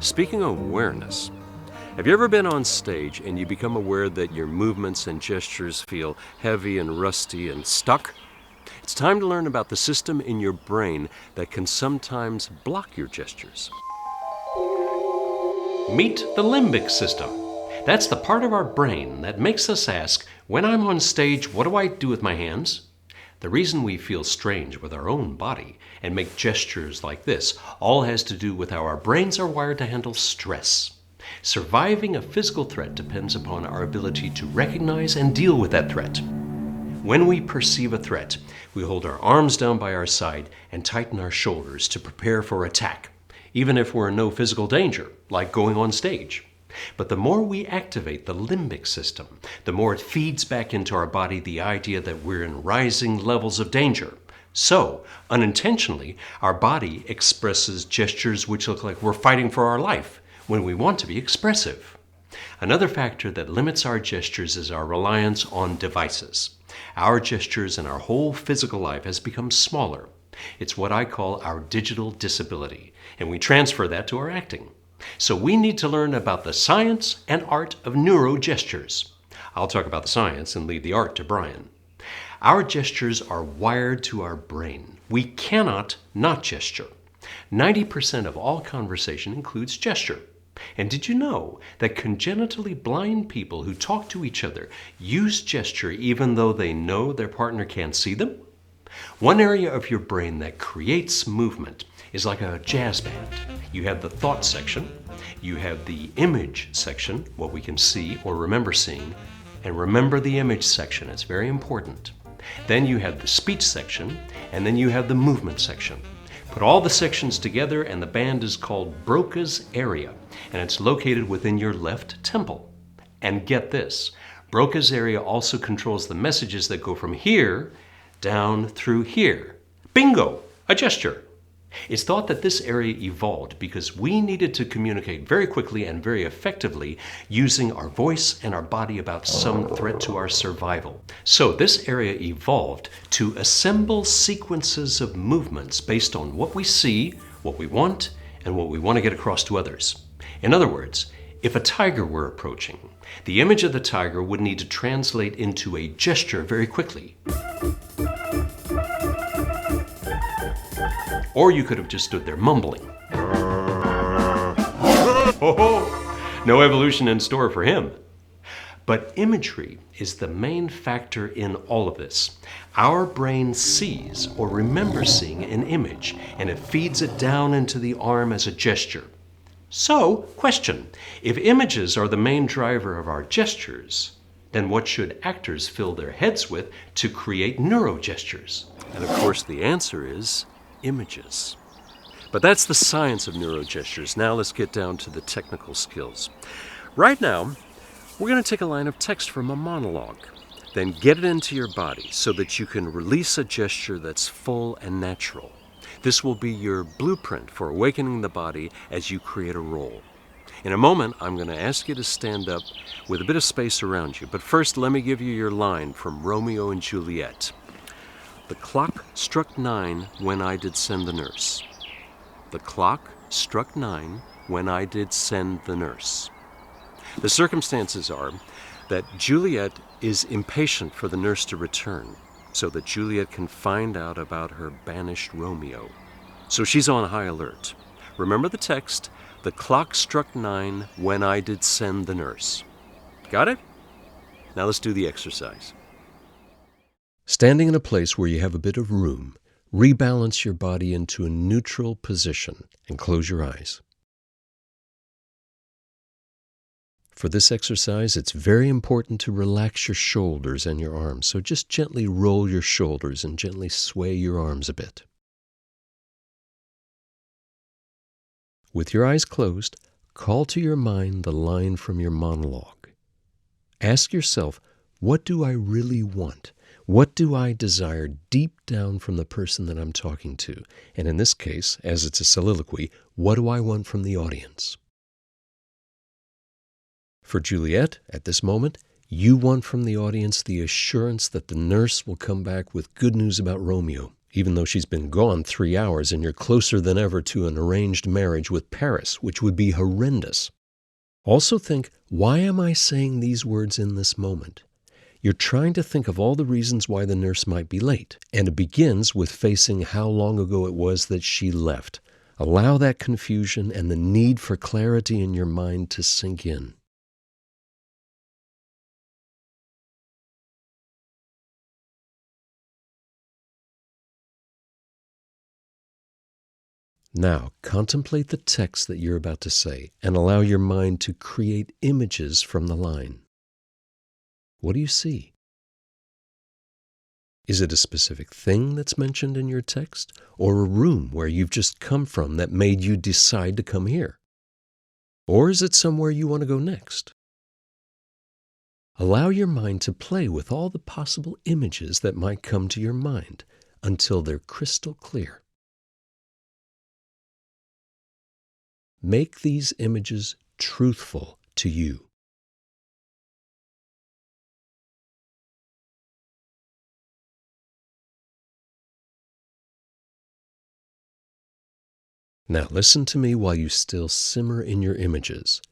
Speaking of awareness, have you ever been on stage and you become aware that your movements and gestures feel heavy and rusty and stuck? It's time to learn about the system in your brain that can sometimes block your gestures. Meet the limbic system. That's the part of our brain that makes us ask, when I'm on stage, what do I do with my hands? The reason we feel strange with our own body and make gestures like this all has to do with how our brains are wired to handle stress. Surviving a physical threat depends upon our ability to recognize and deal with that threat. When we perceive a threat, we hold our arms down by our side and tighten our shoulders to prepare for attack, even if we're in no physical danger, like going on stage. But the more we activate the limbic system, the more it feeds back into our body the idea that we're in rising levels of danger. So, unintentionally, our body expresses gestures which look like we're fighting for our life when we want to be expressive. Another factor that limits our gestures is our reliance on devices. Our gestures and our whole physical life has become smaller. It's what I call our digital disability, and we transfer that to our acting. So we need to learn about the science and art of neurogestures. I'll talk about the science and leave the art to Brian. Our gestures are wired to our brain. We cannot not gesture. 90% of all conversation includes gesture. And did you know that congenitally blind people who talk to each other use gesture even though they know their partner can't see them? One area of your brain that creates movement is like a jazz band. You have the thought section, you have the image section, what we can see or remember seeing, and remember the image section, it's very important. Then you have the speech section, and then you have the movement section. Put all the sections together and the band is called Broca's area, and it's located within your left temple. And get this, Broca's area also controls the messages that go from here down through here. Bingo! A gesture. It's thought that this area evolved because we needed to communicate very quickly and very effectively using our voice and our body about some threat to our survival. So this area evolved to assemble sequences of movements based on what we see, what we want, and what we want to get across to others. In other words, if a tiger were approaching, the image of the tiger would need to translate into a gesture very quickly. Or you could have just stood there mumbling. No evolution in store for him. But imagery is the main factor in all of this. Our brain sees or remembers seeing an image, and it feeds it down into the arm as a gesture. So, question, if images are the main driver of our gestures, then what should actors fill their heads with to create neurogestures? And of course the answer is images. But that's the science of neurogestures. Now let's get down to the technical skills. Right now, we're going to take a line of text from a monologue, then get it into your body so that you can release a gesture that's full and natural. This will be your blueprint for awakening the body as you create a role. In a moment, I'm going to ask you to stand up with a bit of space around you. But first, let me give you your line from Romeo and Juliet. The clock struck 9 when I did send the nurse. The clock struck 9 when I did send the nurse. The circumstances are that Juliet is impatient for the nurse to return so that Juliet can find out about her banished Romeo. So she's on high alert. Remember the text, the clock struck 9 when I did send the nurse. Got it? Now let's do the exercise. Standing in a place where you have a bit of room, rebalance your body into a neutral position and close your eyes. For this exercise, it's very important to relax your shoulders and your arms, so just gently roll your shoulders and gently sway your arms a bit. With your eyes closed, call to your mind the line from your monologue. Ask yourself, what do I really want? What do I desire deep down from the person that I'm talking to? And in this case, as it's a soliloquy, what do I want from the audience? For Juliet, at this moment, you want from the audience the assurance that the nurse will come back with good news about Romeo. even though she's been gone 3 hours and you're closer than ever to an arranged marriage with Paris, which would be horrendous. Also think, why am I saying these words in this moment? You're trying to think of all the reasons why the nurse might be late, and it begins with facing how long ago it was that she left. Allow that confusion and the need for clarity in your mind to sink in. Now, contemplate the text that you're about to say and allow your mind to create images from the line. What do you see? Is it a specific thing that's mentioned in your text, or a room where you've just come from that made you decide to come here? Or is it somewhere you want to go next? Allow your mind to play with all the possible images that might come to your mind until they're crystal clear. Make these images truthful to you. Now listen to me while you still simmer in your images.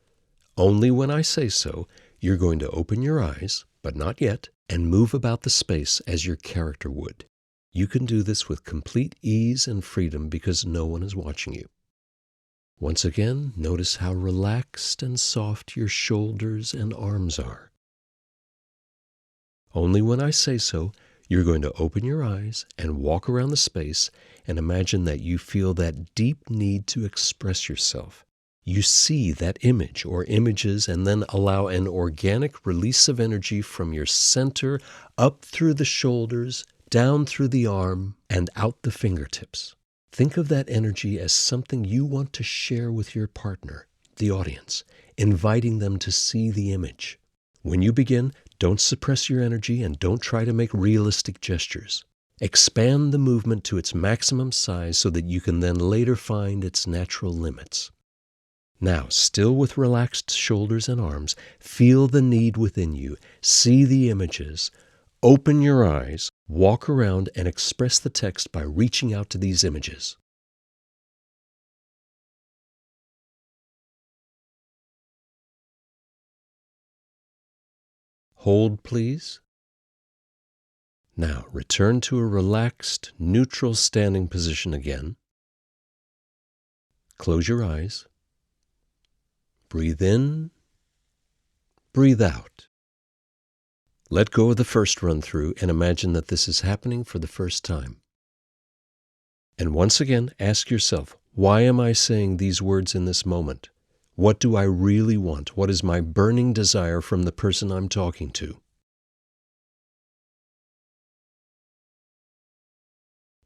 Only when I say so, you're going to open your eyes, but not yet, and move about the space as your character would. You can do this with complete ease and freedom because no one is watching you. Once again, notice how relaxed and soft your shoulders and arms are. Only when I say so, you're going to open your eyes and walk around the space and imagine that you feel that deep need to express yourself. You see that image or images and then allow an organic release of energy from your center up through the shoulders, down through the arm, and out the fingertips. Think of that energy as something you want to share with your partner, the audience, inviting them to see the image. When you begin, don't suppress your energy and don't try to make realistic gestures. Expand the movement to its maximum size so that you can then later find its natural limits. Now, still with relaxed shoulders and arms, feel the need within you, see the images, open your eyes, walk around, and express the text by reaching out to these images. Hold, please. Now, return to a relaxed, neutral standing position again. Close your eyes. Breathe in. Breathe out. Let go of the first run through and imagine that this is happening for the first time. And once again, ask yourself, why am I saying these words in this moment? What do I really want? What is my burning desire from the person I'm talking to?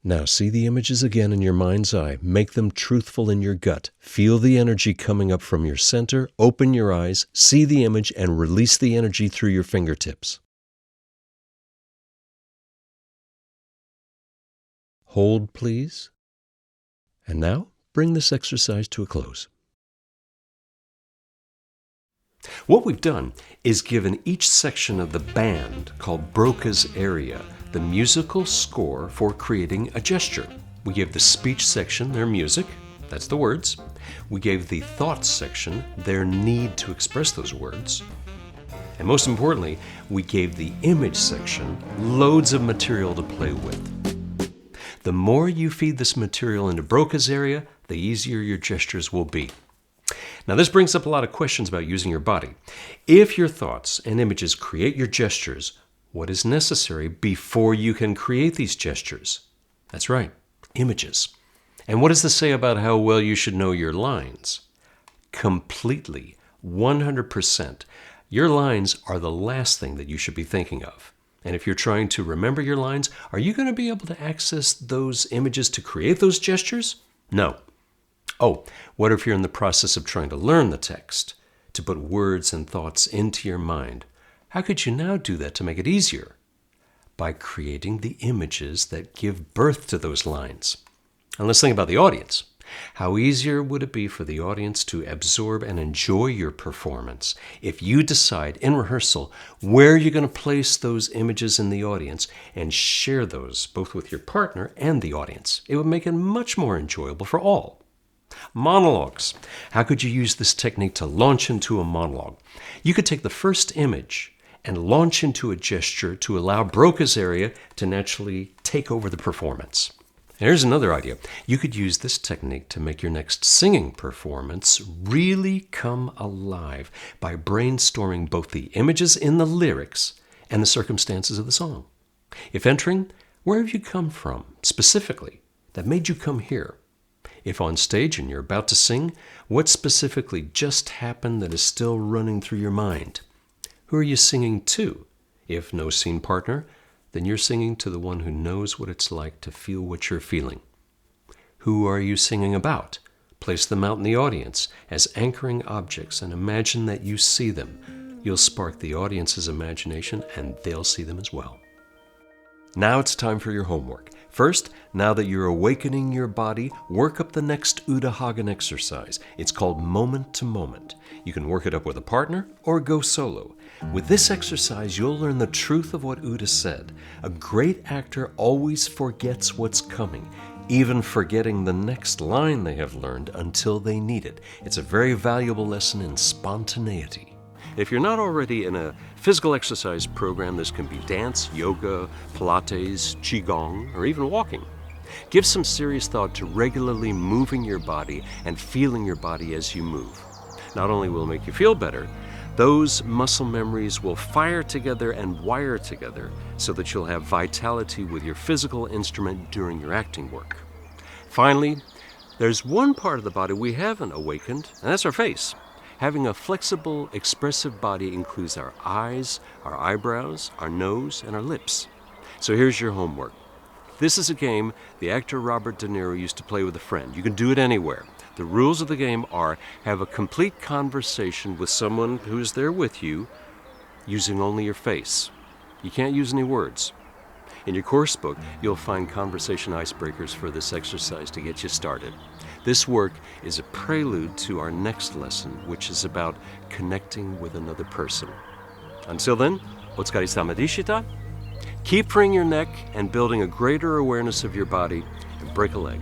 Now see the images again in your mind's eye. Make them truthful in your gut. Feel the energy coming up from your center. Open your eyes, see the image, and release the energy through your fingertips. Hold, please. And now, bring this exercise to a close. What we've done is given each section of the band, called Broca's area, the musical score for creating a gesture. We gave the speech section their music, that's the words. We gave the thoughts section their need to express those words. And most importantly, we gave the image section loads of material to play with. The more you feed this material into Broca's area, the easier your gestures will be. Now, this brings up a lot of questions about using your body. If your thoughts and images create your gestures, what is necessary before you can create these gestures? That's right, images. And what does this say about how well you should know your lines? Completely, 100%. Your lines are the last thing that you should be thinking of. And if you're trying to remember your lines, are you going to be able to access those images to create those gestures? No. Oh, what if you're in the process of trying to learn the text, to put words and thoughts into your mind? How could you now do that to make it easier? By creating the images that give birth to those lines. And let's think about the audience. How easier would it be for the audience to absorb and enjoy your performance if you decide in rehearsal where you're going to place those images in the audience and share those both with your partner and the audience? It would make it much more enjoyable for all. Monologues. How could you use this technique to launch into a monologue? You could take the first image and launch into a gesture to allow Broca's area to naturally take over the performance. Here's another idea. You could use this technique to make your next singing performance really come alive by brainstorming both the images in the lyrics and the circumstances of the song. If entering, where have you come from specifically that made you come here? If on stage and you're about to sing, what specifically just happened that is still running through your mind? Who are you singing to? If no scene partner, then you're singing to the one who knows what it's like to feel what you're feeling. Who are you singing about? Place them out in the audience as anchoring objects and imagine that you see them. You'll spark the audience's imagination and they'll see them as well. Now it's time for your homework. First, now that you're awakening your body, work up the next Uta Hagen exercise. It's called moment to moment. You can work it up with a partner or go solo. With this exercise, you'll learn the truth of what Uta said. A great actor always forgets what's coming, even forgetting the next line they have learned until they need it. It's a very valuable lesson in spontaneity. If you're not already in a physical exercise program, this can be dance, yoga, Pilates, Qigong, or even walking. Give some serious thought to regularly moving your body and feeling your body as you move. Not only will it make you feel better, those muscle memories will fire together and wire together so that you'll have vitality with your physical instrument during your acting work. Finally, there's one part of the body we haven't awakened, and that's our face. Having a flexible, expressive body includes our eyes, our eyebrows, our nose, and our lips. So here's your homework. This is a game the actor Robert De Niro used to play with a friend. You can do it anywhere. The rules of the game are have a complete conversation with someone who's there with you using only your face. You can't use any words. In your course book, you'll find conversation icebreakers for this exercise to get you started. This work is a prelude to our next lesson, which is about connecting with another person. Until then, Otsukare sama deshita. Keep freeing your neck and building a greater awareness of your body, and break a leg.